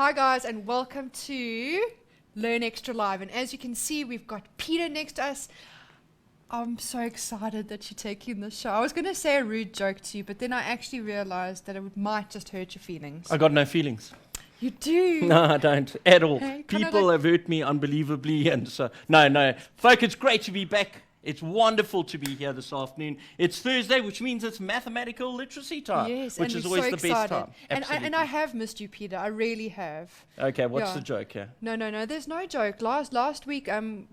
Hi guys, and welcome to Learn Extra Live. And as you can see, we've got Peter next to us. I'm so excited that you're taking this show. I was going to say a rude joke to you, but then I actually realized that it might just hurt your feelings. I got no feelings. You do? No, I don't at all. Hey, People have hurt me unbelievably, and so no. Folk, it's great to be back. It's wonderful to be here this afternoon. It's Thursday, which means it's mathematical literacy time, Yes, which and is we're always so the best excited. time. And I have missed you, Peter. I really have. Okay, what's Yeah. the joke here? No. There's no joke. Last week,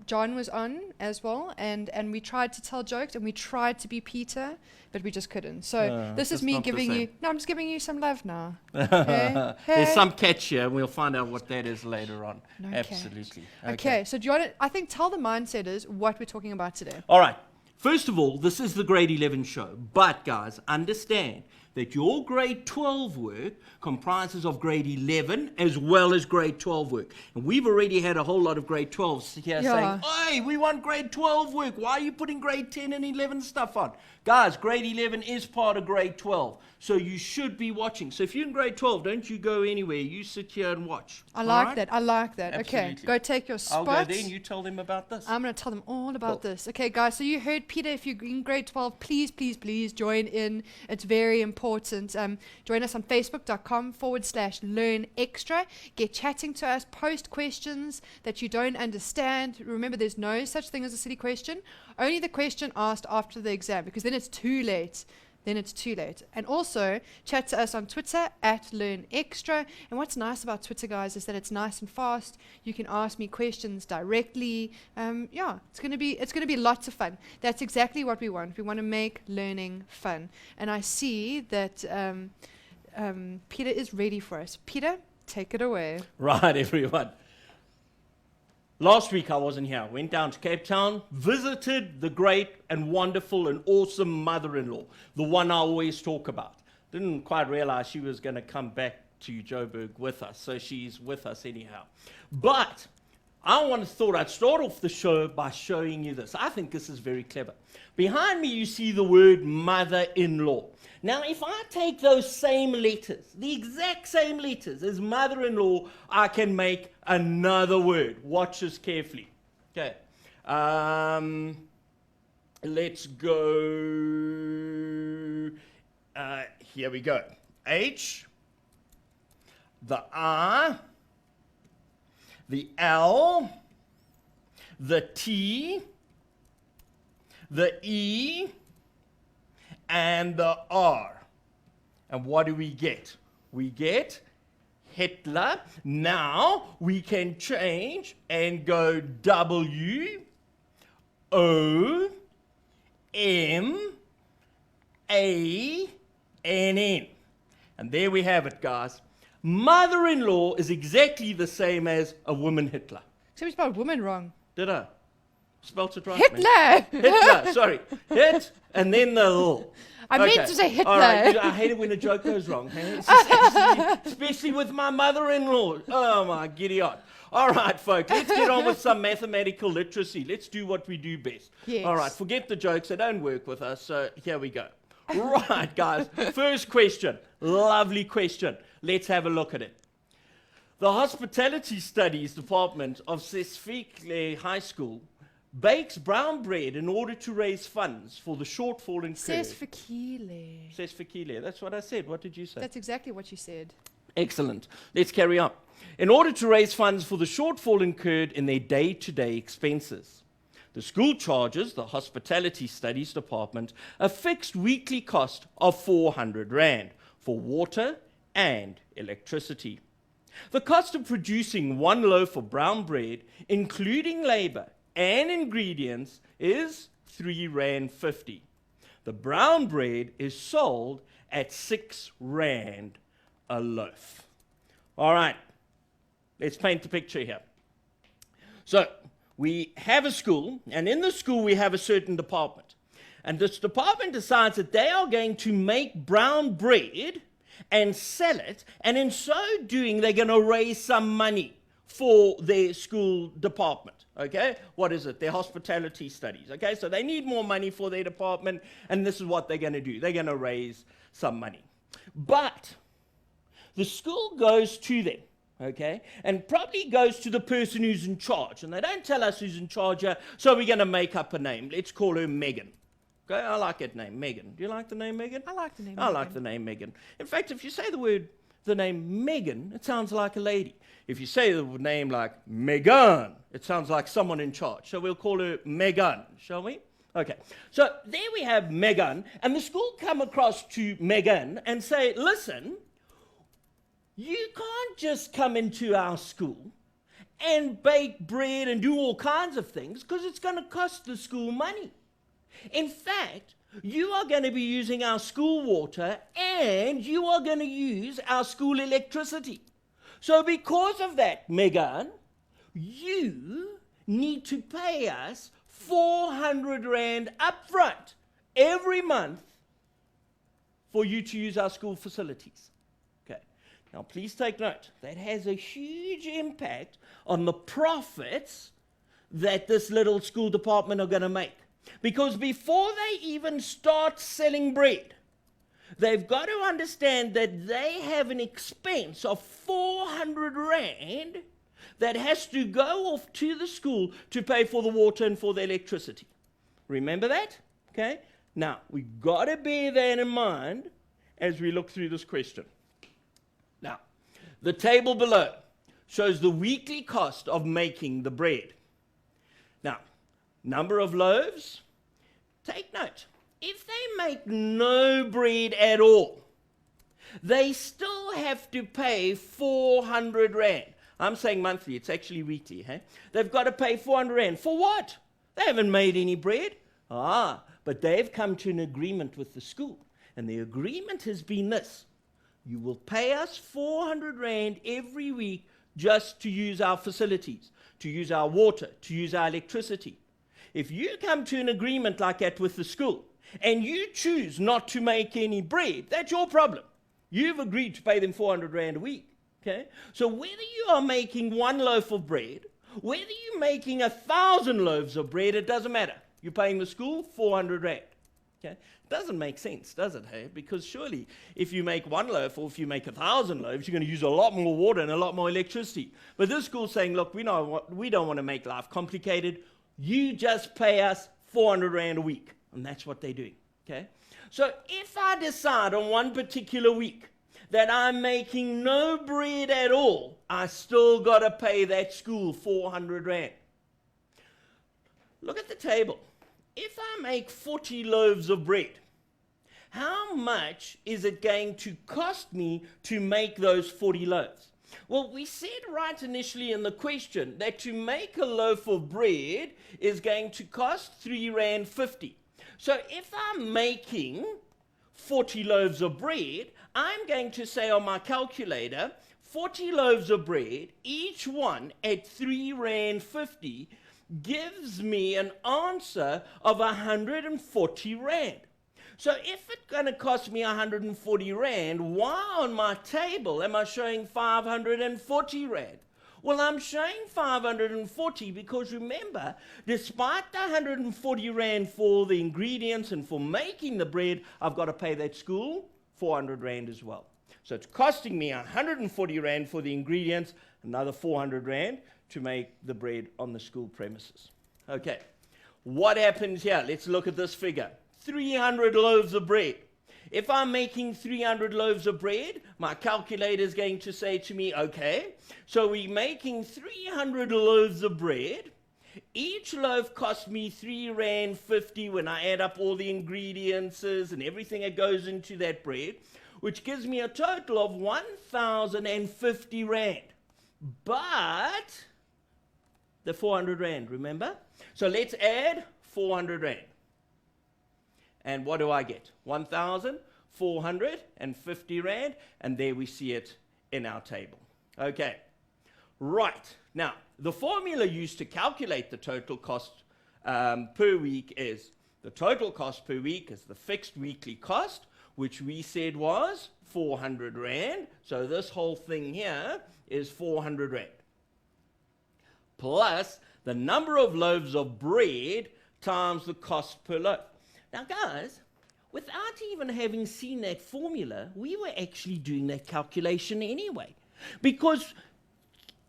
John was on as well, and we tried to tell jokes, and we tried to be Peter, but we just couldn't. So this is that's me not the giving you. same. No, I'm just giving you some love now. Hey? There's Hey? some catch here, and we'll find out what that is later on. No Absolutely. Okay. So do you want to? I think tell the mindsetters what we're talking about today. All right. First of all, this is the grade 11 show. But, guys, understand that your grade 12 work comprises of grade 11 as well as grade 12 work. And we've already had a whole lot of grade 12s here saying, hey, we want grade 12 work. Why are you putting grade 10 and 11 stuff on? Guys, grade 11 is part of grade 12. So you should be watching. So if you're in grade 12, don't you go anywhere. You sit here and watch. I like that. Okay, Absolutely. go take your spot. I'll go there and you tell them about this. I'm going to tell them all about this. Okay, guys, so you heard Peter. If you're in grade 12, please join in. It's very important. Join us on facebook.com/learn extra. Get chatting to us. Post questions that you don't understand. Remember, there's no such thing as a silly question. Only the question asked after the exam, because then it's too late. And also, chat to us on Twitter @LearnExtra. And what's nice about Twitter, guys, is that it's nice and fast. You can ask me questions directly. It's gonna be lots of fun. That's exactly what we want. We want to make learning fun. And I see that Peter is ready for us. Peter, take it away. Right, everyone. Last week I wasn't here. Went down to Cape Town, visited the great and wonderful and awesome mother-in-law, the one I always talk about. Didn't quite realize she was going to come back to Joburg with us, so she's with us anyhow. But I thought I'd start off the show by showing you this. I think this is very clever. Behind me you see the word mother-in-law. Now, if I take those same letters, the exact same letters as mother-in-law, I can make another word. Watch this carefully. Okay. Let's go. Here we go. H, the I, the L, the T, the E, and the R. And what do we get? We get Hitler. Now we can change and go W, O, M, A, and N. And there we have it, guys. Mother-in-law is exactly the same as a woman Hitler. So we spelled woman wrong. Did I? Spelt it right? Hitler! Hitler, sorry. Hit, and then the L. I meant to say Hitler. All right. I hate it when a joke goes wrong. Hey? Especially with my mother-in-law. Oh, my giddy aunt. All right, folks, let's get on with some mathematical literacy. Let's do what we do best. Yes. All right, forget the jokes. They don't work with us, so here we go. Right, guys. First question. Lovely question. Let's have a look at it. The Hospitality Studies Department of Sesfikile High School bakes brown bread in order to raise funds for the shortfall incurred. Sesfikile. That's what I said. What did you say? That's exactly what you said. Excellent. Let's carry on. In order to raise funds for the shortfall incurred in their day-to-day expenses, the school charges the Hospitality Studies Department a fixed weekly cost of 400 Rand for water and electricity. The cost of producing one loaf of brown bread, including labor and ingredients, is 3 Rand 50. The brown bread is sold at 6 Rand a loaf. All right, let's paint the picture here. So we have a school, and in the school we have a certain department. And this department decides that they are going to make brown bread and sell it, and in so doing they're going to raise some money for their school department. Okay, what is it? Their hospitality studies. Okay, so they need more money for their department, and this is what they're going to do. They're going to raise some money. But the school goes to them okay? And probably goes to the person who's in charge. And they don't tell us who's in charge here, so we're going to make up a name. Let's call her Megan. Okay, I like that name, Megan. Do you like the name Megan? I like the name I Megan. like the name Megan. In fact, if you say the name Megan, it sounds like a lady. If you say the name like Megan, it sounds like someone in charge. So we'll call her Megan, shall we? Okay, so there we have Megan, and the school come across to Megan and say, listen, you can't just come into our school and bake bread and do all kinds of things because it's going to cost the school money. In fact, you are going to be using our school water and you are going to use our school electricity. So because of that, Megan, you need to pay us 400 Rand upfront every month for you to use our school facilities. Okay. Now, please take note. That has a huge impact on the profits that this little school department are going to make. Because before they even start selling bread, they've got to understand that they have an expense of 400 Rand that has to go off to the school to pay for the water and for the electricity. Remember that? Okay? Now, we've got to bear that in mind as we look through this question. Now, the table below shows the weekly cost of making the bread. Now, number of loaves. Take note. If they make no bread at all, they still have to pay 400 Rand. I'm saying monthly, it's actually weekly. Hey? They've got to pay 400 Rand. For what? They haven't made any bread. But they've come to an agreement with the school. And the agreement has been this. You will pay us 400 Rand every week just to use our facilities, to use our water, to use our electricity. If you come to an agreement like that with the school, and you choose not to make any bread, that's your problem. You've agreed to pay them 400 Rand a week. Okay? So whether you are making one loaf of bread, whether you're making 1,000 loaves of bread, it doesn't matter. You're paying the school 400 Rand. Okay? Doesn't make sense, does it? Hey? Because surely if you make one loaf or if you make 1,000 loaves, you're going to use a lot more water and a lot more electricity. But this school's saying, look, we don't want to make life complicated. You just pay us 400 Rand a week. And that's what they're doing. Okay? So if I decide on one particular week that I'm making no bread at all, I still got to pay that school 400 Rand. Look at the table. If I make 40 loaves of bread, how much is it going to cost me to make those 40 loaves? Well, we said right initially in the question that to make a loaf of bread is going to cost 3.50 Rand. So if I'm making 40 loaves of bread, I'm going to say on my calculator, 40 loaves of bread, each one at 3.50 Rand, gives me an answer of 140 Rand. So if it's going to cost me 140 Rand, why on my table am I showing 540 Rand? Well, I'm showing 540 because remember, despite the 140 Rand for the ingredients and for making the bread, I've got to pay that school 400 Rand as well. So it's costing me 140 Rand for the ingredients, another 400 Rand to make the bread on the school premises. Okay, what happens here? Let's look at this figure. 300 loaves of bread. If I'm making 300 loaves of bread, my calculator is going to say to me, okay, so we're making 300 loaves of bread. Each loaf costs me 3.50 Rand when I add up all the ingredients and everything that goes into that bread, which gives me a total of 1,050 Rand. But the 400 Rand, remember? So let's add 400 Rand. And what do I get? 1,450 Rand, and there we see it in our table. Okay, right. Now, the formula used to calculate the total cost per week is, the total cost per week is the fixed weekly cost, which we said was 400 Rand. So this whole thing here is 400 Rand. Plus the number of loaves of bread times the cost per loaf. Now, guys, without even having seen that formula, we were actually doing that calculation anyway. Because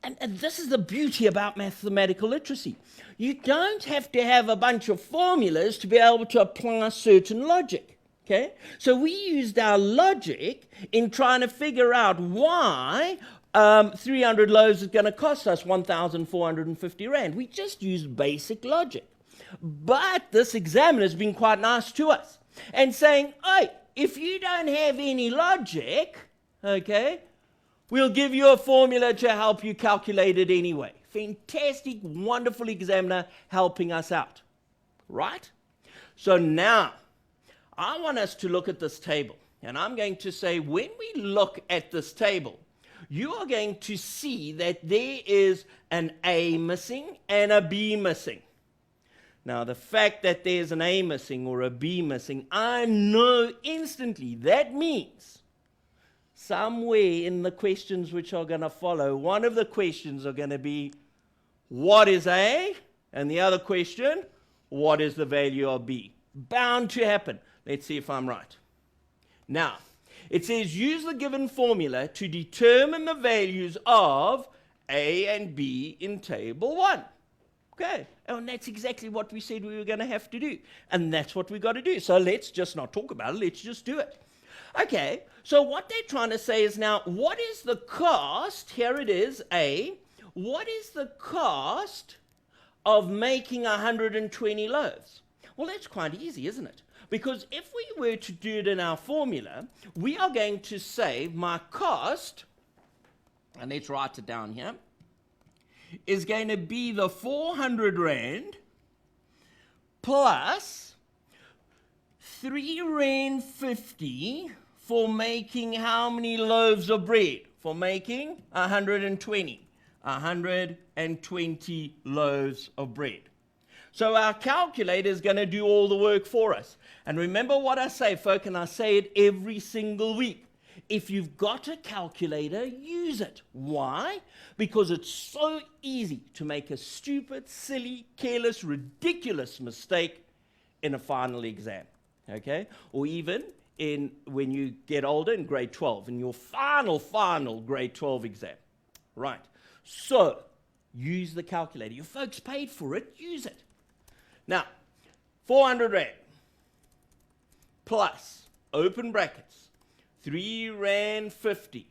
And this is the beauty about mathematical literacy. You don't have to have a bunch of formulas to be able to apply certain logic. Okay? So we used our logic in trying to figure out why 300 loaves is going to cost us 1,450 Rand. We just used basic logic. But this examiner has been quite nice to us and saying, hey, if you don't have any logic, okay, we'll give you a formula to help you calculate it anyway. Fantastic, wonderful examiner helping us out, right? So now, I want us to look at this table. And I'm going to say, when we look at this table, you are going to see that there is an A missing and a B missing. Now, the fact that there's an A missing or a B missing, I know instantly that means somewhere in the questions which are going to follow, one of the questions are going to be, what is A? And the other question, what is the value of B? Bound to happen. Let's see if I'm right. Now, it says use the given formula to determine the values of A and B in table 1. Okay, and that's exactly what we said we were going to have to do. And that's what we got to do. So let's just not talk about it, let's just do it. Okay, so what they're trying to say is now, what is the cost? Here it is, A. What is the cost of making 120 loaves? Well, that's quite easy, isn't it? Because if we were to do it in our formula, we are going to say my cost, and let's write it down here, is going to be the 400 Rand plus 3 Rand 50 for making how many loaves of bread? For making 120. 120 loaves of bread. So our calculator is going to do all the work for us. And remember what I say, folk, and I say it every single week. If you've got a calculator, use it. Why? Because it's so easy to make a stupid, silly, careless, ridiculous mistake in a final exam. Okay? Or even when you get older in grade 12, in your final grade 12 exam. Right. So, use the calculator. Your folks paid for it, use it. Now, 400 Rand plus, open brackets, 3 Rand 50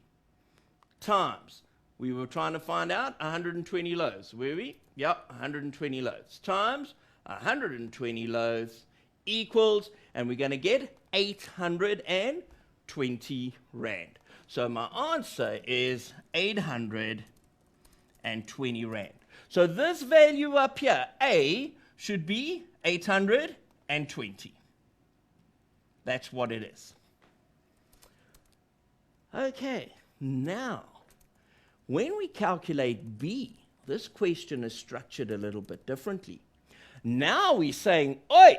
times, we were trying to find out 120 loaves, were we? Yep, 120 loaves times 120 loaves equals, and we're going to get 820 Rand. So my answer is 820 Rand. So this value up here, A, should be 820. That's what it is. Okay, now, when we calculate B, this question is structured a little bit differently. Now we're saying, oi,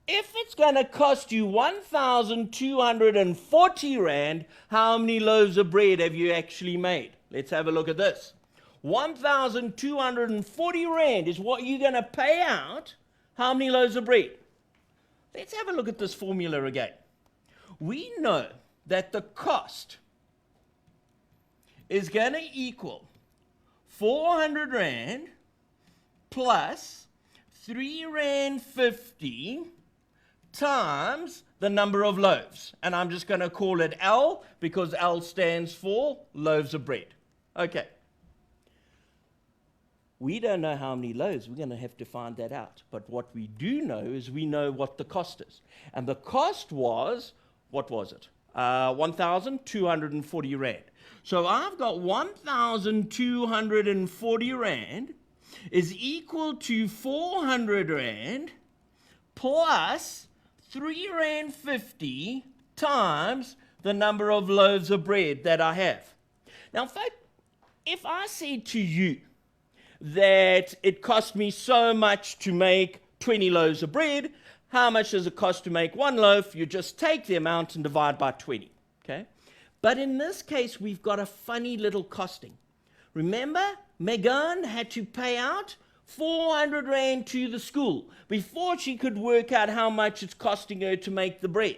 if it's going to cost you 1,240 Rand, how many loaves of bread have you actually made? Let's have a look at this. 1,240 Rand is what you're going to pay out. How many loaves of bread? Let's have a look at this formula again. We know that the cost is going to equal 400 Rand plus 3 Rand 50 times the number of loaves. And I'm just going to call it L because L stands for loaves of bread. Okay. We don't know how many loaves. We're going to have to find that out. But what we do know is we know what the cost is. And the cost was, what was it? 1,240 Rand. So I've got 1,240 Rand is equal to 400 Rand plus 3 Rand 50 times the number of loaves of bread that I have. Now, if I said to you that it cost me so much to make 20 loaves of bread, how much does it cost to make one loaf? You just take the amount and divide by 20. Okay? But in this case, we've got a funny little costing. Remember, Megan had to pay out 400 Rand to the school before she could work out how much it's costing her to make the bread.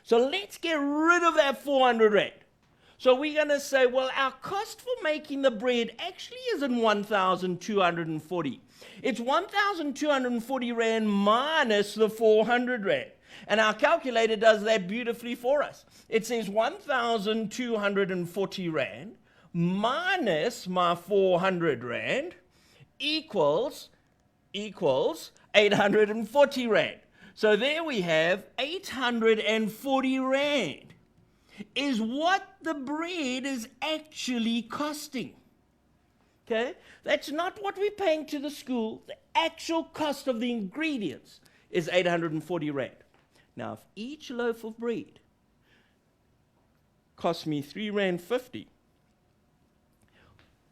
So let's get rid of that 400 Rand. So we're going to say, well, our cost for making the bread actually isn't 1,240. It's 1,240 Rand minus the 400 Rand. And our calculator does that beautifully for us. It says 1,240 Rand minus my 400 Rand equals 840 Rand. So there we have 840 Rand is what the bread is actually costing. Okay? That's not what we're paying to the school. The actual cost of the ingredients is 840 Rand. Now, if each loaf of bread costs me 3 Rand 50,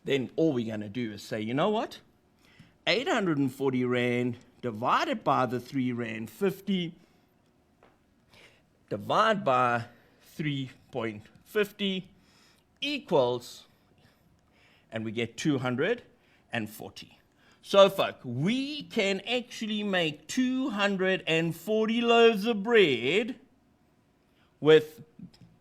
then all we're going to do is say, you know what? 840 Rand divided by the 3 Rand 50, divide by 3.50 equals, and we get 240. So, folk, we can actually make 240 loaves of bread with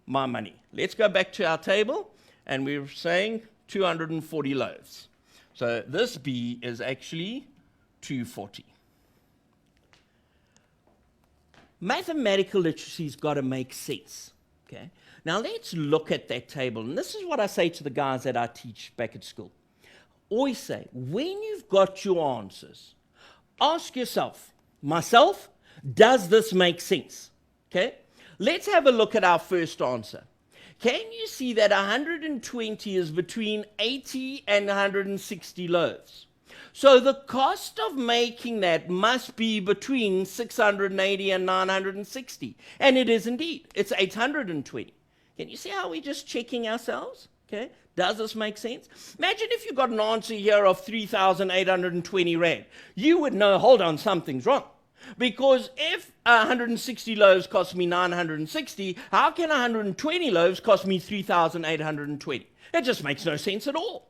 my money. Let's go back to our table, and we're saying 240 loaves. So this B is actually 240. Mathematical literacy's got to make sense. Okay? Now let's look at that table. And this is what I say to the guys that I teach back at school. Always say, when you've got your answers, ask yourself, myself, does this make sense? Okay? Let's have a look at our first answer. Can you see that 120 is between 80 and 160 loaves? So the cost of making that must be between 680 and 960. And it is indeed. It's 820. Can you see how we're just checking ourselves? Okay. Does this make sense? Imagine if you got an answer here of 3,820 Rand. You would know, hold on, something's wrong. Because if 160 loaves cost me 960, how can 120 loaves cost me 3,820? It just makes no sense at all.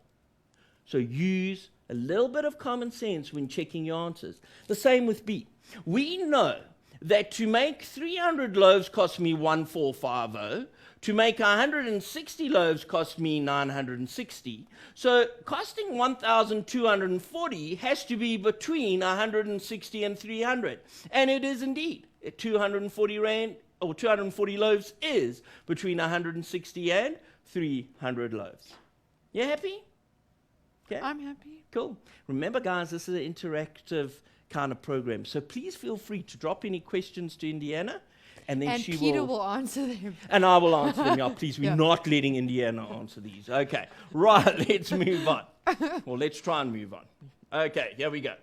So use a little bit of common sense when checking your answers. The same with B. We know that to make 300 loaves cost me 1,450. To make 160 loaves cost me 960. So costing 1,240 has to be between 160 and 300. And it is indeed. 240 Rand, or 240 loaves is between 160 and 300 loaves. You happy? Okay. I'm happy. Cool. Remember, guys, this is an interactive kind of program. So please feel free to drop any questions to Indiana. And then And Peter will answer them. And I will answer them. Yeah, please, we're Yeah. not letting Indiana answer these. Okay, right, let's move on. Well, let's try and move on. Okay, here we go.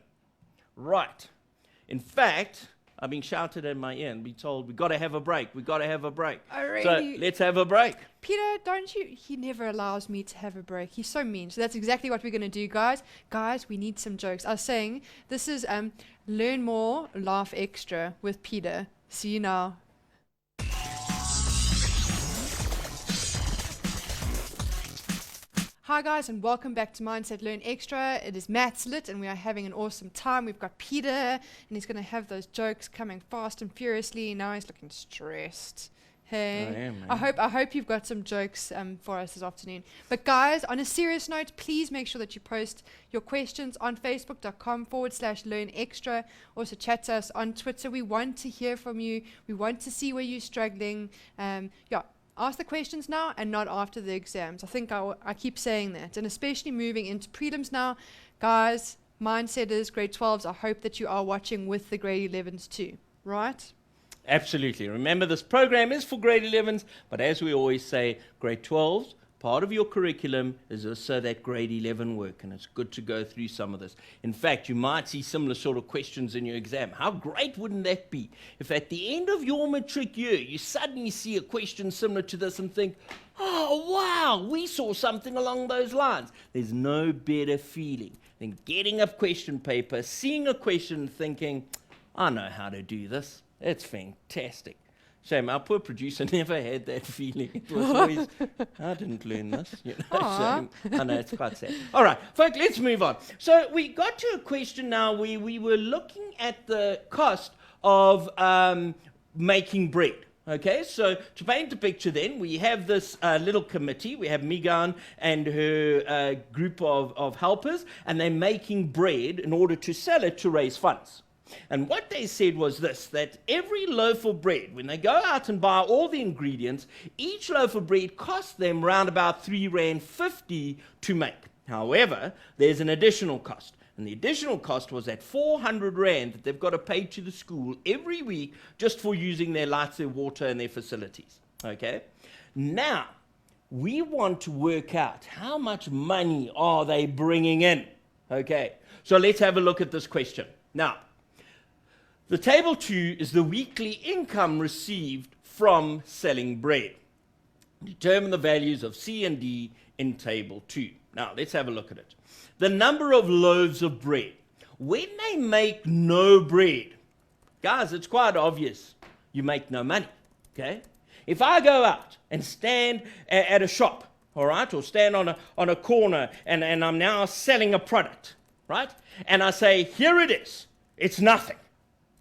Right. In fact, I've been shouted in my ear and be told, we've got to have a break. We've got to have a break. Alrighty. So let's have a break. Peter, don't you? He never allows me to have a break. He's so mean. So that's exactly what we're going to do, guys. Guys, we need some jokes. I was saying, this is Learn More, Laugh Extra with Peter. See you now. Hi guys, and welcome back to Mindset Learn Extra. It is Matt's Lit and we are having an awesome time. We've got Peter and he's going to have those jokes coming fast and furiously. Now he's looking stressed. Hey, I am, man. I hope you've got some jokes for us this afternoon. But guys, on a serious note, please make sure that you post your questions on facebook.com/learn extra. Also chat to us on Twitter. We want to hear from you. We want to see where you're struggling. Ask the questions now and not after the exams. I think I keep saying that. And especially moving into prelims now. Guys, mindsetters, grade 12s, I hope that you are watching with the grade 11s too. Right? Absolutely. Remember, this program is for grade 11s, but as we always say, grade 12s, part of your curriculum is also that grade 11 work, and it's good to go through some of this. In fact, you might see similar sort of questions in your exam. How great wouldn't that be if at the end of your matric year, you suddenly see a question similar to this and think, oh, wow, we saw something along those lines. There's no better feeling than getting a question paper, seeing a question and thinking, I know how to do this. It's fantastic. Shame, our poor producer never had that feeling. It was always, I didn't learn this. You know, shame. I know, it's quite sad. All right, folks, let's move on. So we got to a question now where we were looking at the cost of making bread. Okay, so to paint the picture then, we have this little committee. We have Megan and her group of helpers, and they're making bread in order to sell it to raise funds. And what they said was this, that every loaf of bread, when they go out and buy all the ingredients, each loaf of bread costs them round about R3.50 to make. However, there's an additional cost. And the additional cost was that R400 that they've got to pay to the school every week just for using their lights, their water, and their facilities. Okay? Now, we want to work out how much money are they bringing in. Okay? So let's have a look at this question. Now, the table 2 is the weekly income received from selling bread. Determine the values of C and D in table 2. Now, let's have a look at it. The number of loaves of bread. When they make no bread, guys, it's quite obvious you make no money, okay? If I go out and stand at a shop, all right, or stand on a corner and I'm now selling a product, right? And I say, here it is, it's nothing,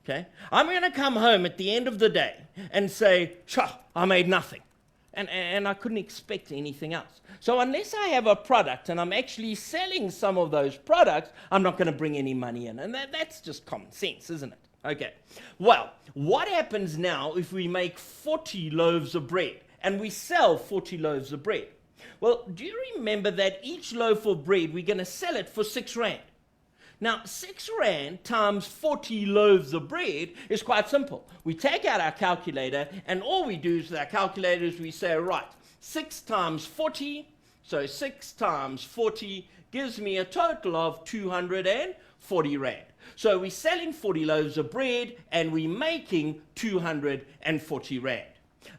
okay? I'm going to come home at the end of the day and say, I made nothing. And I couldn't expect anything else. So unless I have a product and I'm actually selling some of those products, I'm not going to bring any money in. And that's just common sense, isn't it? Okay. Well, what happens now if we make 40 loaves of bread and we sell 40 loaves of bread? Well, do you remember that each loaf of bread, we're going to sell it for R6? Now, R6 times 40 loaves of bread is quite simple. We take out our calculator, and all we do with our calculator is we say, right, 6 times 40, so 6 times 40 gives me a total of 240 rand. So we're selling 40 loaves of bread, and we're making 240 rand.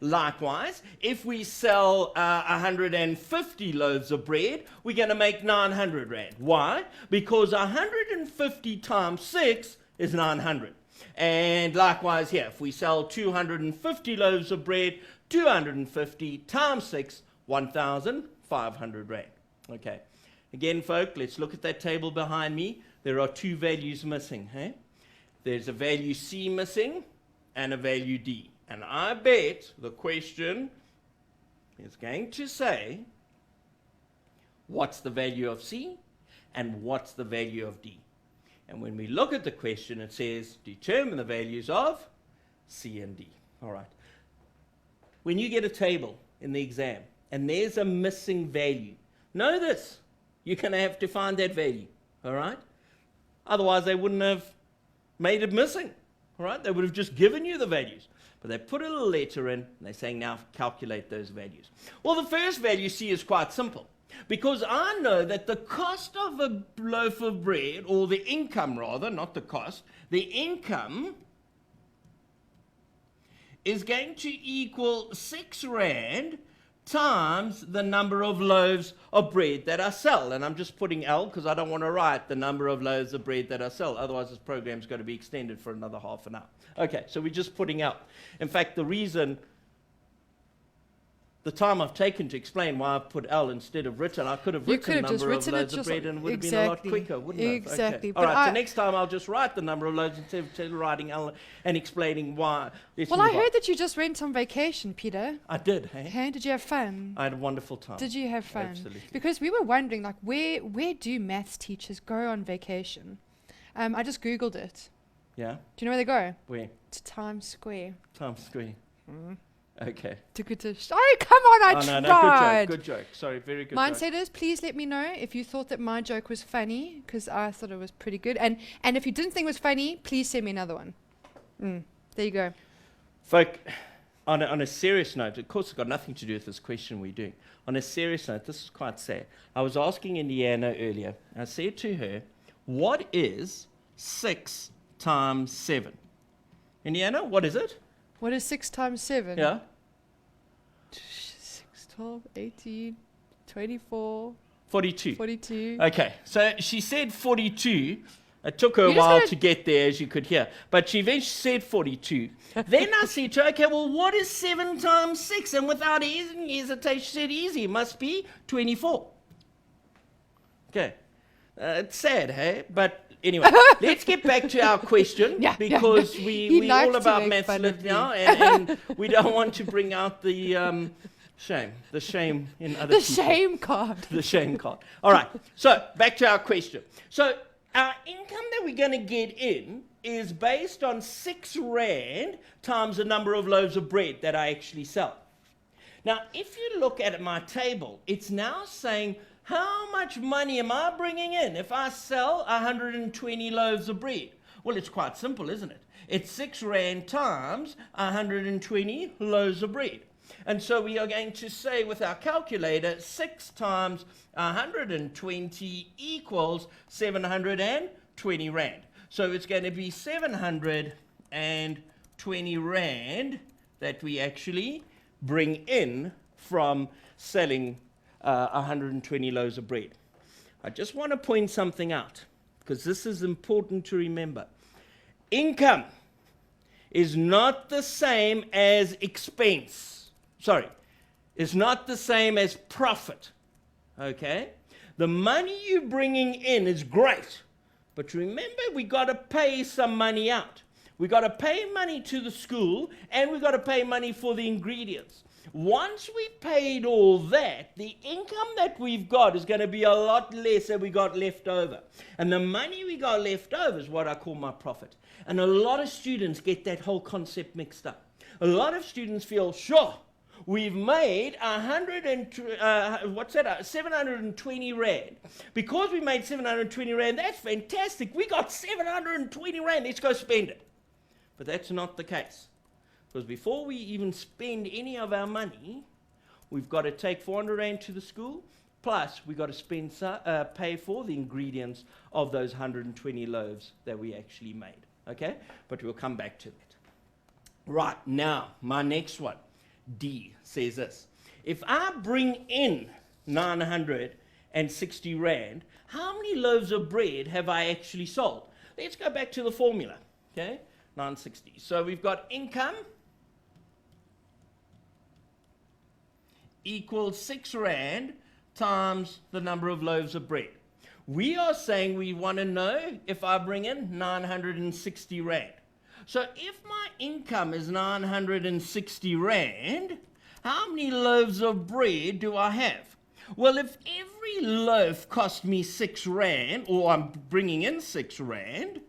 Likewise, if we sell 150 loaves of bread, we're going to make 900 rand. Why? Because 150 times 6 is 900. And likewise here, if we sell 250 loaves of bread, 250 times 6, 1,500 rand. Okay. Again, folk, let's look at that table behind me. There are 2 values missing. Hey? There's a value C missing and a value D. And I bet the question is going to say, what's the value of C and what's the value of D? And when we look at the question, it says, determine the values of C and D. All right. When you get a table in the exam and there's a missing value, know this, you're going to have to find that value. All right? Otherwise, they wouldn't have made it missing. All right? They would have just given you the values. But they put a little letter in, and they're saying, now calculate those values. Well, the first value, C, is quite simple. Because I know that the cost of a loaf of bread, or the income rather, not the cost, the income is going to equal R6 times the number of loaves of bread that I sell. And I'm just putting L because I don't want to write the number of loaves of bread that I sell. Otherwise, this program's going to be extended for another half an hour. Okay, so we're just putting L. In fact, the time I've taken to explain why I've put L instead of written, I could have written the number of loaves of bread and it would have been a lot quicker, wouldn't it? Exactly. Okay. All right, so next time I'll just write the number of loaves instead of writing L and explaining why. Well, I heard that you just went on vacation, Peter. I did, hey? Hey, did you have fun? I had a wonderful time. Did you have fun? Absolutely. Because we were wondering, like, where do maths teachers go on vacation? I just Googled it. Yeah? Do you know where they go? Where? To Times Square. Times Square. Okay. Oh, come on, I tried. No, good joke. Sorry, very good joke. Mindsetters, please let me know if you thought that my joke was funny, because I thought it was pretty good. And if you didn't think it was funny, please send me another one. There you go. Folk, on a serious note, of course it's got nothing to do with this question we're doing. On a serious note, this is quite sad. I was asking Indiana earlier, I said to her, what is 6 times 7? Indiana, what is it? What is 6 times 7? Yeah? 6, 12, 18, 24. 42. 42. Okay, so she said 42. It took her a while to get there, as you could hear. But she eventually said 42. Then I said to her, okay, well, what is 7 times 6? And without any hesitation, she said, easy, it must be 24. Okay. It's sad, hey? But Anyway, let's get back to our question because He we're all likes to about make maths fun lit of now, and we don't want to bring out the shame in other The people. shame card. The shame card. All right, so back to our question. So our income that we're going to get in is based on 6 rand times the number of loaves of bread that I actually sell. Now, if you look at my table, it's now saying how much money am I bringing in if I sell 120 loaves of bread? Well, it's quite simple, isn't it? It's 6 rand times 120 loaves of bread. And so we are going to say with our calculator, 6 times 120 equals 720 rand. So it's going to be 720 rand that we actually bring in from selling 120 loaves of bread. I just want to point something out because this is important to remember. Income is not the same as expense. Sorry, it's not the same as profit. Okay? The money you're bringing in is great, but remember we got to pay some money out. We got to pay money to the school and we got to pay money for the ingredients. Once we've paid all that, the income that we've got is going to be a lot less than we got left over. And the money we got left over is what I call my profit. And a lot of students get that whole concept mixed up. A lot of students feel, sure, we've made 720 rand. Because we made 720 rand, that's fantastic. We got 720 rand, let's go spend it. But that's not the case. Because before we even spend any of our money, we've got to take 400 rand to the school, plus we've got to spend pay for the ingredients of those 120 loaves that we actually made. Okay? But we'll come back to that. Right, now, my next one, D, says this. If I bring in 960 rand, how many loaves of bread have I actually sold? Let's go back to the formula. Okay? 960. So we've got income equals 6 rand times the number of loaves of bread. We are saying we want to know if I bring in 960 rand. So if my income is 960 rand, how many loaves of bread do I have? Well, if every loaf cost me 6 rand, or I'm bringing in 6 rand,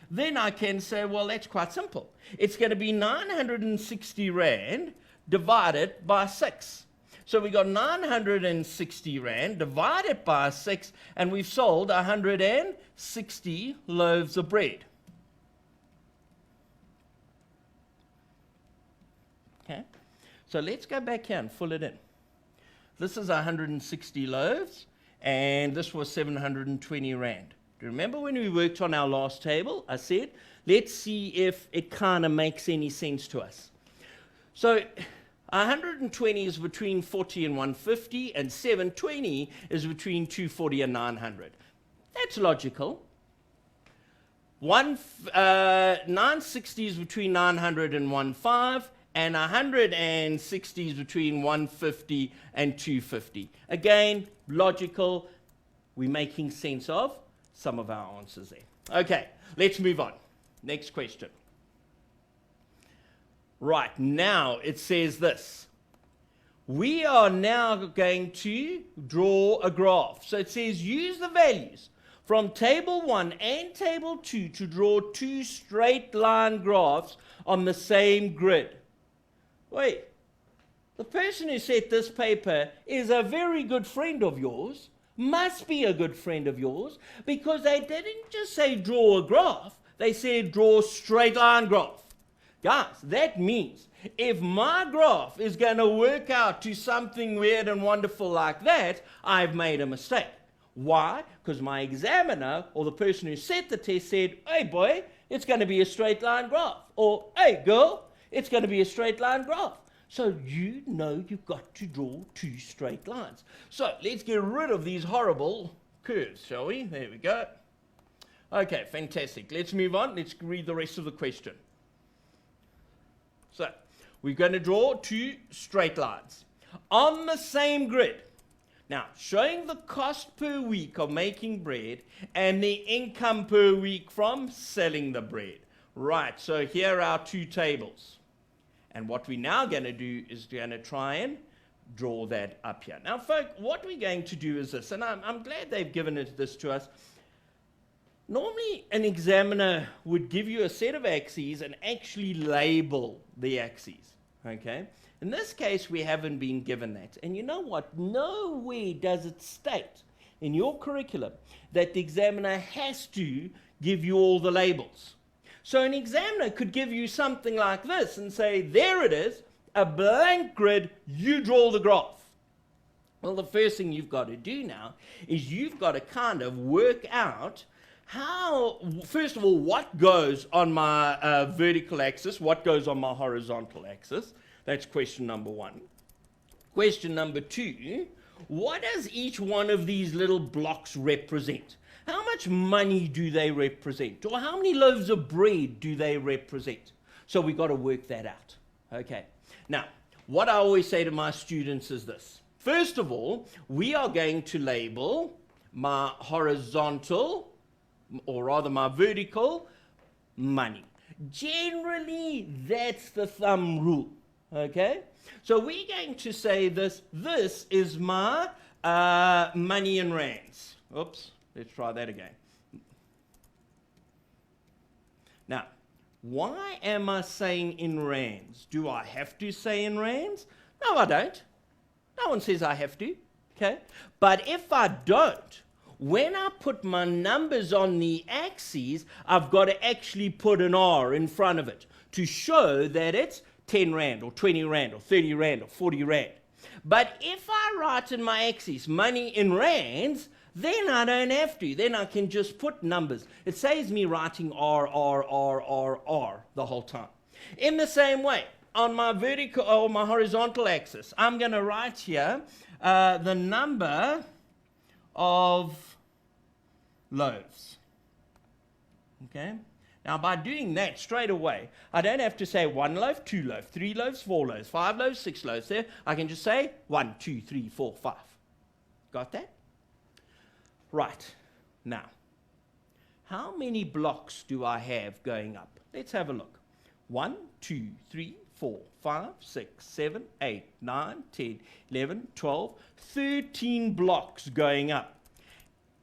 then I can say, well, that's quite simple. It's going to be 960 rand divided by 6. So we got 960 rand divided by 6, and we've sold 160 loaves of bread. Okay? So let's go back here and fill it in. This is 160 loaves, and this was 720 rand. Do you remember when we worked on our last table? I said, let's see if it kind of makes any sense to us. So 120 is between 40 and 150, and 720 is between 240 and 900. That's logical. 960 is between 900 and 1.5, and 160 is between 150 and 250. Again, logical. We're making sense of some of our answers there. Okay, let's move on. Next question. Right, now it says this. We are now going to draw a graph. So it says use the values from table 1 and table 2 to draw 2 straight line graphs on the same grid. Wait, the person who set this paper is a very good friend of yours. Must be a good friend of yours, because they didn't just say draw a graph, they said draw a straight line graph. Guys, that means if my graph is going to work out to something weird and wonderful like that, I've made a mistake. Why? Because my examiner, or the person who set the test, said, hey boy, it's going to be a straight line graph. Or, hey girl, it's going to be a straight line graph. So you know you've got to draw 2 straight lines. So let's get rid of these horrible curves, shall we? There we go. Okay, fantastic. Let's move on. Let's read the rest of the question. So we're going to draw 2 straight lines on the same grid. Now, showing the cost per week of making bread and the income per week from selling the bread. Right, so here are our two tables. And what we're now going to do is going to try and draw that up here. Now, folk, what we're going to do is this, and I'm glad they've given this to us. Normally, an examiner would give you a set of axes and actually label the axes, okay? In this case, we haven't been given that. And you know what? Nowhere does it state in your curriculum that the examiner has to give you all the labels. So an examiner could give you something like this and say, there it is, a blank grid, you draw the graph. Well, the first thing you've got to do now is you've got to kind of work out how, first of all, what goes on my vertical axis, what goes on my horizontal axis. That's question number one. Question number two, what does each one of these little blocks represent? How much money do they represent? Or how many loaves of bread do they represent? So we've got to work that out. Okay. Now, what I always say to my students is this. First of all, we are going to label my horizontal, or rather my vertical, money. Generally, that's the thumb rule. Okay? So we're going to say this is my money in rands. Oops, let's try that again. Now, why am I saying in rands? Do I have to say in rands? No, I don't. No one says I have to. Okay? But if I don't, when I put my numbers on the axes, I've got to actually put an R in front of it to show that it's 10 Rand or 20 Rand or 30 Rand or 40 Rand. But if I write in my axis money in rands, then I don't have to. Then I can just put numbers. It saves me writing R, R, R, R, R the whole time. In the same way, on my vertical or my horizontal axis, I'm going to write here the number of loaves. Okay? Now, by doing that straight away, I don't have to say 1 loaf, 2 loaf, 3 loaves, 4 loaves, 5 loaves, 6 loaves there. I can just say 1, 2, 3, 4, 5. Got that? Right. Now, how many blocks do I have going up? Let's have a look. 1, 2, 3, 4, 5, 6, 7, 8, 9, 10, 11, 12, 13 blocks going up.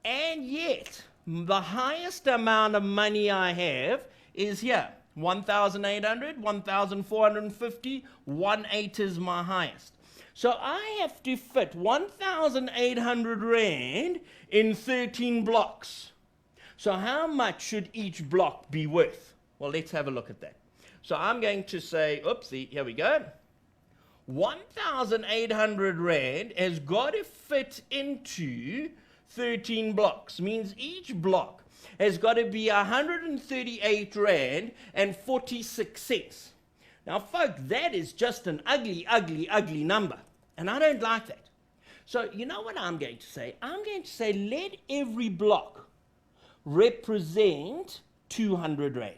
And yet, the highest amount of money I have is here. 1,800, 1,450, 1,800 is my highest. So I have to fit 1,800 Rand in 13 blocks. So how much should each block be worth? Well, let's have a look at that. So I'm going to say, oopsie, here we go. 1,800 Rand has got to fit into 13 blocks. Means each block has got to be 138 Rand and 46 cents. Now, folk, that is just an ugly, ugly, ugly number. And I don't like that. So, you know what I'm going to say? I'm going to say let every block represent 200 Rand.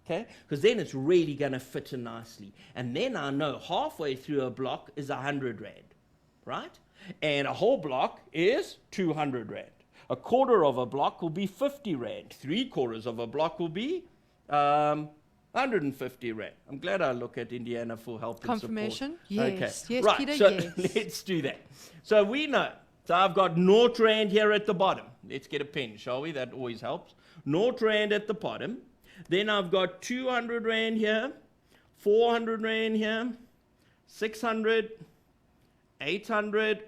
Okay? Because then it's really going to fit in nicely. And then I know halfway through a block is 100 Rand. Right? And a whole block is 200 Rand. A quarter of a block will be 50 Rand. 3/4 of a block will be 150 Rand. I'm glad I look at Indiana for help Confirmation? and support. Yes. Okay. Yes, right. Peter, So yes. let's do that. So we know. So I've got 0 Rand here at the bottom. Let's get a pen, shall we? That always helps. 0 Rand at the bottom. Then I've got 200 Rand here, 400 Rand here, 600, 800,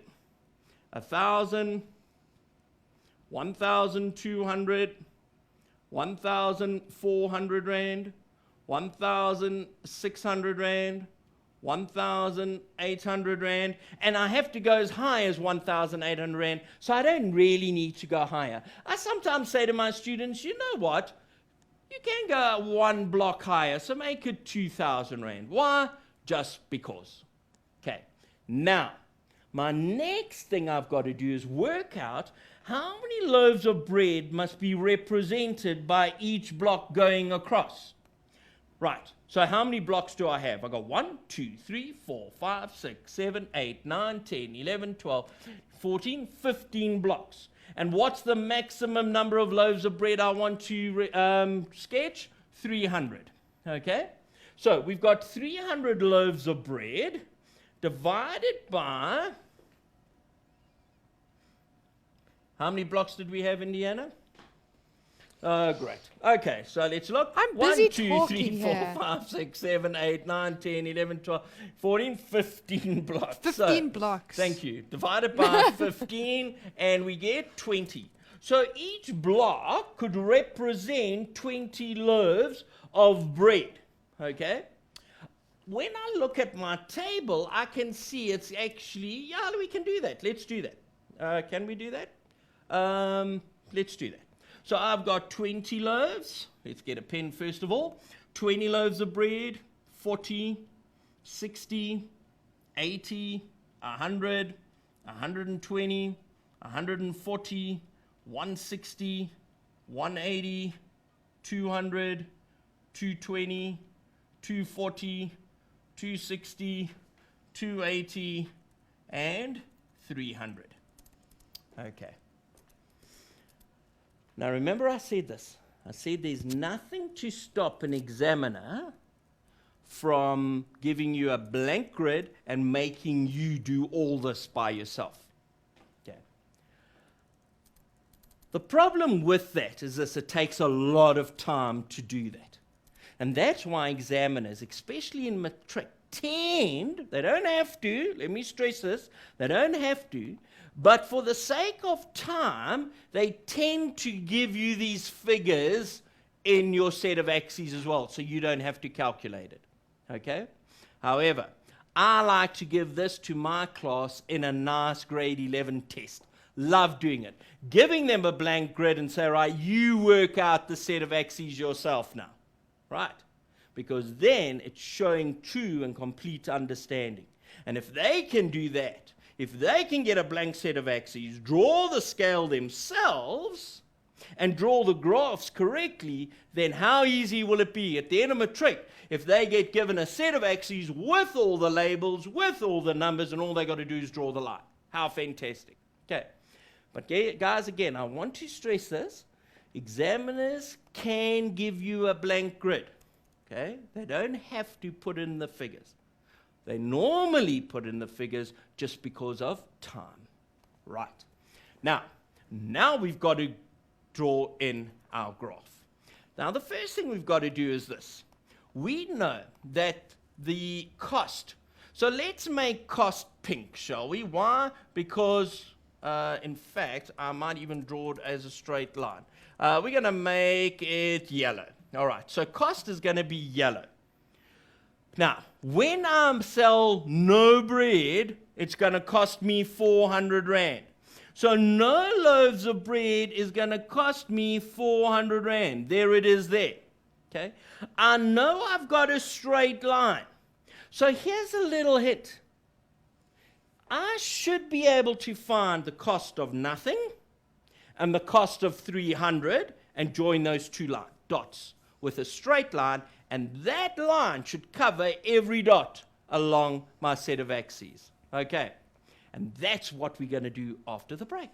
1,000, 1,200, 1,400 Rand, 1,600 Rand, 1,800 Rand, and I have to go as high as 1,800 Rand, so I don't really need to go higher. I sometimes say to my students, you know what? You can go 1 block higher, so make it 2,000 Rand. Why? Just because. Okay. Now, my next thing I've got to do is work out how many loaves of bread must be represented by each block going across. Right. So how many blocks do I have? I got 1, 2, 3, 4, 5, 6, 7, 8, 9, 10, 11, 12, 14, 15 blocks. And what's the maximum number of loaves of bread I want to sketch? 300. Okay? So we've got 300 loaves of bread divided by... How many blocks did we have, Indiana? Oh, great. Okay, so let's look. I'm busy 1, 2, 3, talking 4, here. 5, 6, 7, 8, 9, 10, 11, 12, 14, 15 blocks. 15 blocks. Thank you. Divided by 15, and we get 20. So each block could represent 20 loaves of bread. Okay? When I look at my table, I can see it's actually, yeah, we can do that. Let's do that. Can we do that? Let's do that. So I've got 20 loaves. Let's get a pen first of all. 20 loaves of bread, 40, 60, 80, 100, 120, 140, 160, 180, 200, 220, 240, 260, 280, and 300. Okay. Now remember I said this. I said there's nothing to stop an examiner from giving you a blank grid and making you do all this by yourself. Okay. The problem with that is this, it takes a lot of time to do that. And that's why examiners, especially in matric, tend, they don't have to, let me stress this, they don't have to, but for the sake of time, they tend to give you these figures in your set of axes as well, so you don't have to calculate it. Okay? However, I like to give this to my class in a nice grade 11 test. Love doing it. Giving them a blank grid and say, right, you work out the set of axes yourself now. Right? Because then it's showing true and complete understanding. And if they can do that, if they can get a blank set of axes, draw the scale themselves, and draw the graphs correctly, then how easy will it be at the end of matric if they get given a set of axes with all the labels, with all the numbers, and all they got to do is draw the line? How fantastic. Okay. But guys, again, I want to stress this. Examiners can give you a blank grid. Okay? They don't have to put in the figures. They normally put in the figures just because of time. Right. Now we've got to draw in our graph. Now, the first thing we've got to do is this. We know that the cost, so let's make cost pink, shall we? Why? Because, in fact, I might even draw it as a straight line. We're going to make it yellow. All right, so cost is going to be yellow. Now, when I sell no bread, it's going to cost me 400 Rand. So no loaves of bread is going to cost me 400 Rand. There it is there. Okay? I know I've got a straight line. So here's a little hint. I should be able to find the cost of nothing and the cost of 300 and join those two dots with a straight line, and that line should cover every dot along my set of axes. Okay? And that's what we're going to do after the break.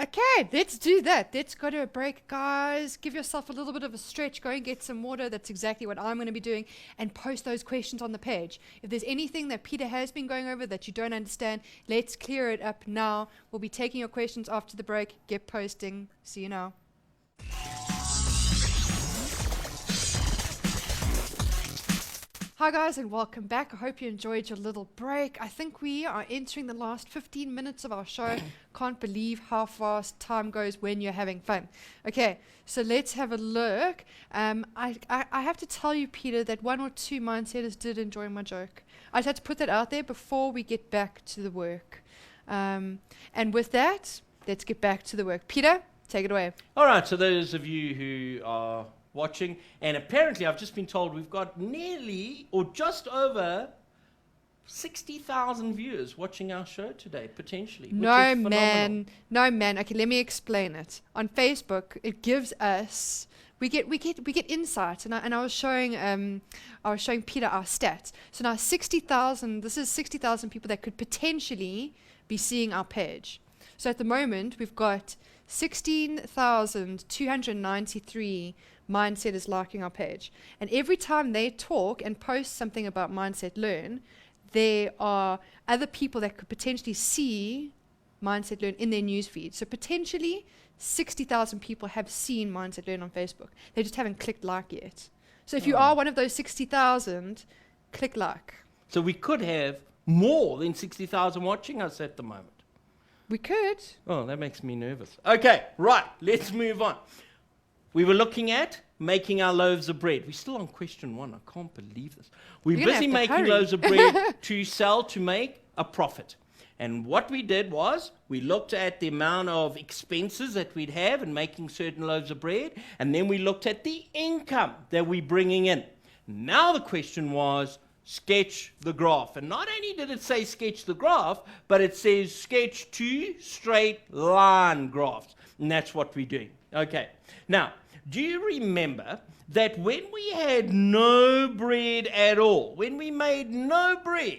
Okay, let's do that. Let's go to a break, guys. Give yourself a little bit of a stretch. Go and get some water. That's exactly what I'm going to be doing. And post those questions on the page. If there's anything that Peter has been going over that you don't understand, let's clear it up now. We'll be taking your questions after the break. Get posting. See you now. Hi guys, and welcome back. I hope you enjoyed your little break. I think we are entering the last 15 minutes of our show. Can't believe how fast time goes when you're having fun. Okay, so let's have a look. I have to tell you, Peter, that one or two mindsetters did enjoy my joke. I just had to put that out there before we get back to the work. And with that, let's get back to the work. Peter, take it away. All right, so those of you who are watching, and apparently I've just been told we've got nearly or just over 60,000 viewers watching our show today, potentially. No, man. Okay, let me explain it. On Facebook, it gives us we get insight, and I was showing Peter our stats. So now 60,000. This is 60,000 people that could potentially be seeing our page. So at the moment we've got 16,293 mindsetters liking our page, and every time they talk and post something about Mindset Learn, there are other people that could potentially see Mindset Learn in their newsfeed. So potentially 60,000 people have seen Mindset Learn on Facebook. They just haven't clicked like yet. So if you are one of those 60,000, click like. So we could have more than 60,000 watching us at the moment. We could. Oh, that makes me nervous. Okay, right, let's move on. We were looking at making our loaves of bread. We're still on question 1. I can't believe this. We're busy making loaves of bread to sell, to make a profit. And what we did was we looked at the amount of expenses that we'd have in making certain loaves of bread, and then we looked at the income that we're bringing in. Now the question was, sketch the graph. And not only did it say sketch the graph, but it says sketch 2 straight line graphs. And that's what we're doing. Okay. Now, do you remember that when we had no bread at all, when we made no bread,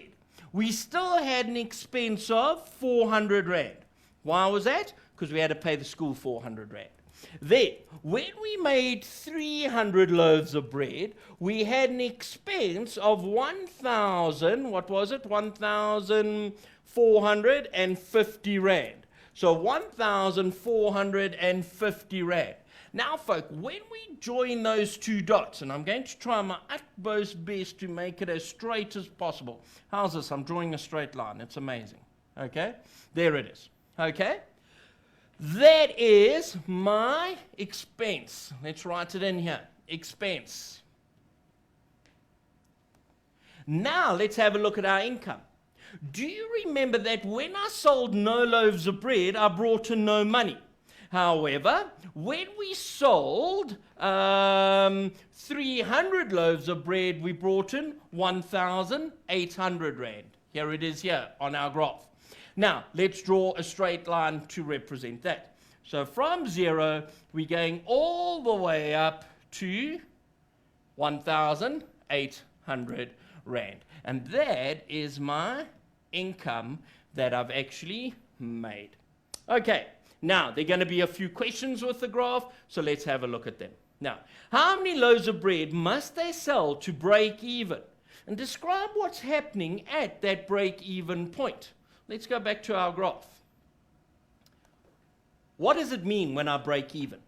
we still had an expense of 400 Rand. Why was that? Because we had to pay the school 400 Rand. Then, when we made 300 loaves of bread, we had an expense of 1,450 Rand. So 1,450 Rand. Now, folk, when we join those two dots, and I'm going to try my utmost best to make it as straight as possible. How's this? I'm drawing a straight line. It's amazing. Okay? There it is. Okay? That is my expense. Let's write it in here. Expense. Now, let's have a look at our income. Do you remember that when I sold no loaves of bread, I brought in no money? However, when we sold 300 loaves of bread, we brought in 1,800 Rand. Here it is here on our graph. Now, let's draw a straight line to represent that. So from 0, we're going all the way up to 1,800 Rand. And that is my income that I've actually made. Okay. Now, there are going to be a few questions with the graph, so let's have a look at them. Now, how many loaves of bread must they sell to break even? And describe what's happening at that break-even point. Let's go back to our graph. What does it mean when I break even?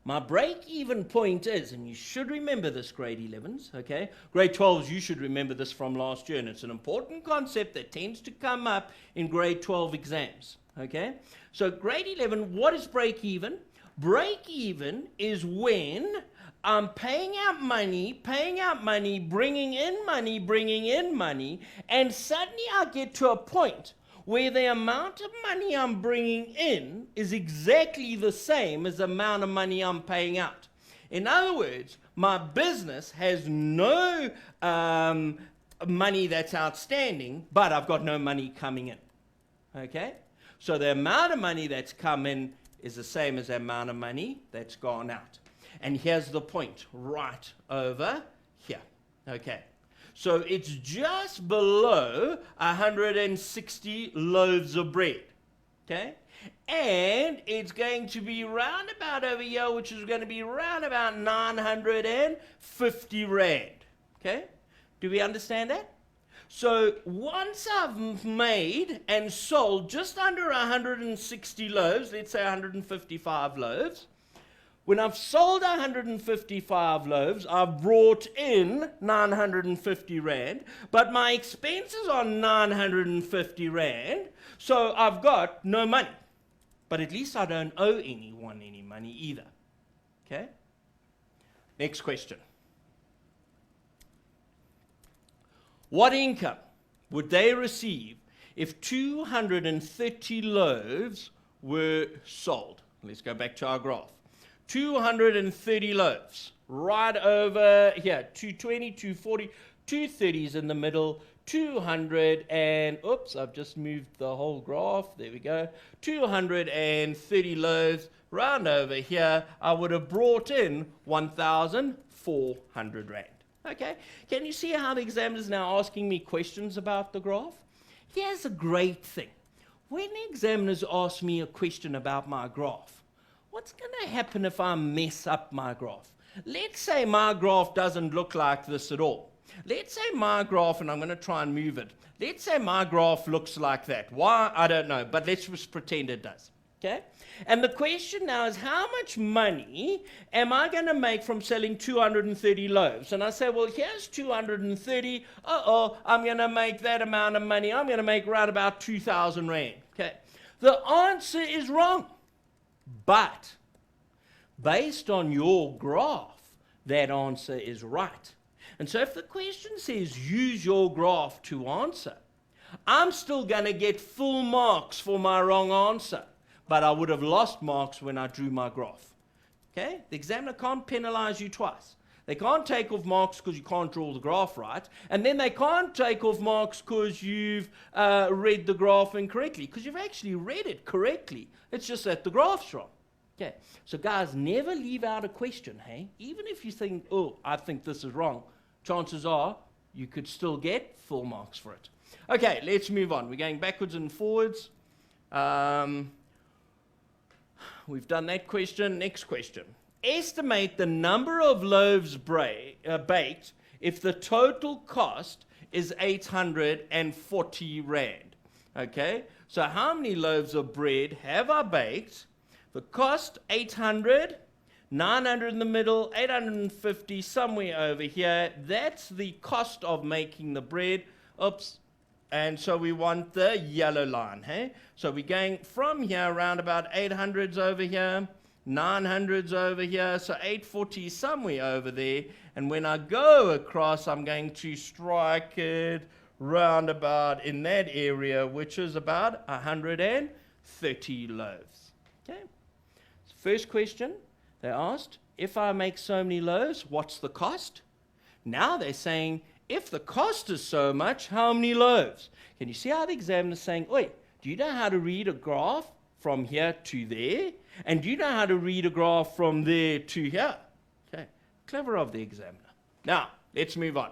My break-even point is, and you should remember this, grade 11s, okay? Grade 12s, you should remember this from last year, and it's an important concept that tends to come up in grade 12 exams. Okay, so grade 11, what is break even? Break even is when I'm paying out money, bringing in money, and suddenly I get to a point where the amount of money I'm bringing in is exactly the same as the amount of money I'm paying out. In other words, my business has no money that's outstanding, but I've got no money coming in. Okay? So the amount of money that's come in is the same as the amount of money that's gone out. And here's the point, right over here. Okay. So it's just below 160 loaves of bread. Okay? And it's going to be round about over here, which is going to be round about 950 Rand. Okay? Do we understand that? So once I've made and sold just under 160 loaves, let's say 155 loaves, when I've sold 155 loaves, I've brought in 950 Rand, but my expenses are 950 Rand, so I've got no money. But at least I don't owe anyone any money either. Okay? Next question. What income would they receive if 230 loaves were sold? Let's go back to our graph. 230 loaves, right over here, 220, 240, 230s in the middle, 200 and, oops, I've just moved the whole graph, there we go, 230 loaves round over here, I would have brought in 1,400 rand. Okay, can you see how the examiner is now asking me questions about the graph? Here's a great thing. When the examiners ask me a question about my graph, what's going to happen if I mess up my graph? Let's say my graph doesn't look like this at all. Let's say my graph, and I'm going to try and move it. Let's say my graph looks like that. Why? I don't know, but let's just pretend it does. Okay? And the question now is, how much money am I going to make from selling 230 loaves? And I say, well, here's 230. I'm going to make that amount of money. I'm going to make around about 2,000 rand. Okay? The answer is wrong. But based on your graph, that answer is right. And so if the question says use your graph to answer, I'm still going to get full marks for my wrong answer. But I would have lost marks when I drew my graph. Okay? The examiner can't penalize you twice. They can't take off marks because you can't draw the graph right, and then they can't take off marks because you've read the graph incorrectly, because you've actually read it correctly. It's just that the graph's wrong. Okay? So guys, never leave out a question, hey? Even if you think, oh, I think this is wrong, chances are you could still get full marks for it. Okay, let's move on. We're going backwards and forwards. We've done that question. Next question. Estimate the number of loaves baked if the total cost is 840 rand. Okay, so how many loaves of bread have I baked? The cost 800, 900 in the middle, 850 somewhere over here. That's the cost of making the bread. Oops. And so we want the yellow line, hey? So we're going from here around about 800s over here, 900s over here, so 840 somewhere over there. And when I go across, I'm going to strike it round about in that area, which is about 130 loaves. Okay? First question they asked, if I make so many loaves, what's the cost? Now they're saying, if the cost is so much, how many loaves? Can you see how the examiner is saying, oi, do you know how to read a graph from here to there? And do you know how to read a graph from there to here? Okay, clever of the examiner. Now, let's move on.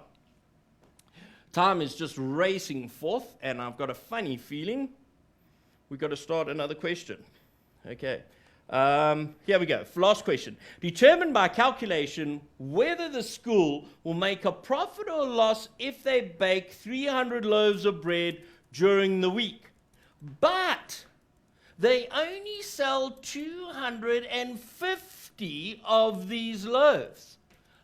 Time is just racing forth, and I've got a funny feeling we've got to start another question. Okay. Here we go. Last question. Determine by calculation whether the school will make a profit or loss if they bake 300 loaves of bread during the week, but they only sell 250 of these loaves.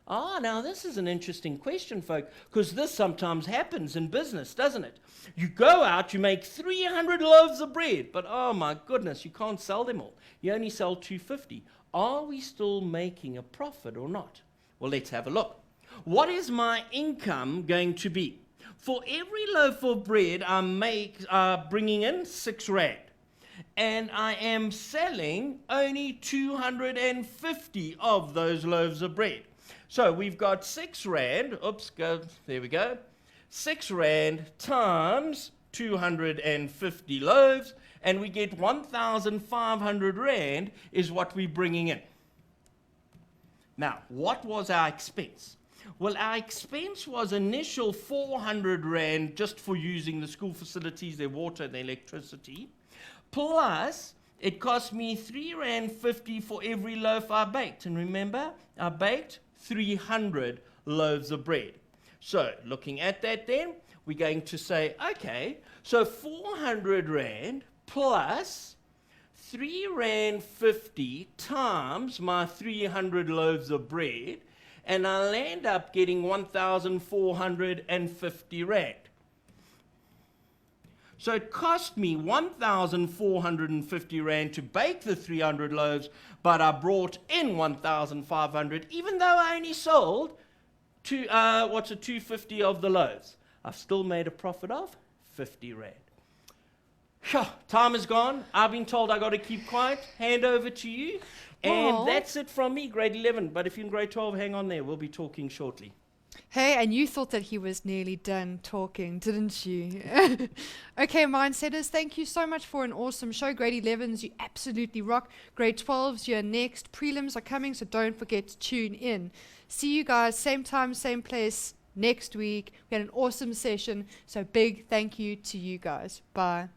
Now this is an interesting question, folks, because this sometimes happens in business, doesn't it? You go out, you make 300 loaves of bread, but oh my goodness, you can't sell them all. You only sell 250. Are we still making a profit or not? Well, let's have a look. What is my income going to be? For every loaf of bread I'm bringing in 6 rand, and I am selling only 250 of those loaves of bread. So we've got 6 rand, there we go, 6 rand times 250 loaves, and we get 1,500 rand is what we're bringing in. Now, what was our expense? Well, our expense was initial 400 rand just for using the school facilities, their water and their electricity, plus it cost me 3.50 rand for every loaf I baked. And remember, I baked 300 loaves of bread. So, looking at that then, we're going to say, okay, so 400 rand plus 3.50 rand times my 300 loaves of bread, and I'll end up getting 1,450 rand. So it cost me 1,450 rand to bake the 300 loaves, but I brought in 1,500, even though I only sold 250 of the loaves. I've still made a profit of 50 rand. Time is gone. I've been told I got to keep quiet. Hand over to you. And that's it from me, grade 11. But if you're in grade 12, hang on there. We'll be talking shortly. Hey, and you thought that he was nearly done talking, didn't you? Okay, mindsetters, thank you so much for an awesome show. Grade 11s, you absolutely rock. Grade 12s, you're next. Prelims are coming, so don't forget to tune in. See you guys, same time, same place next week. We had an awesome session, so big thank you to you guys. Bye.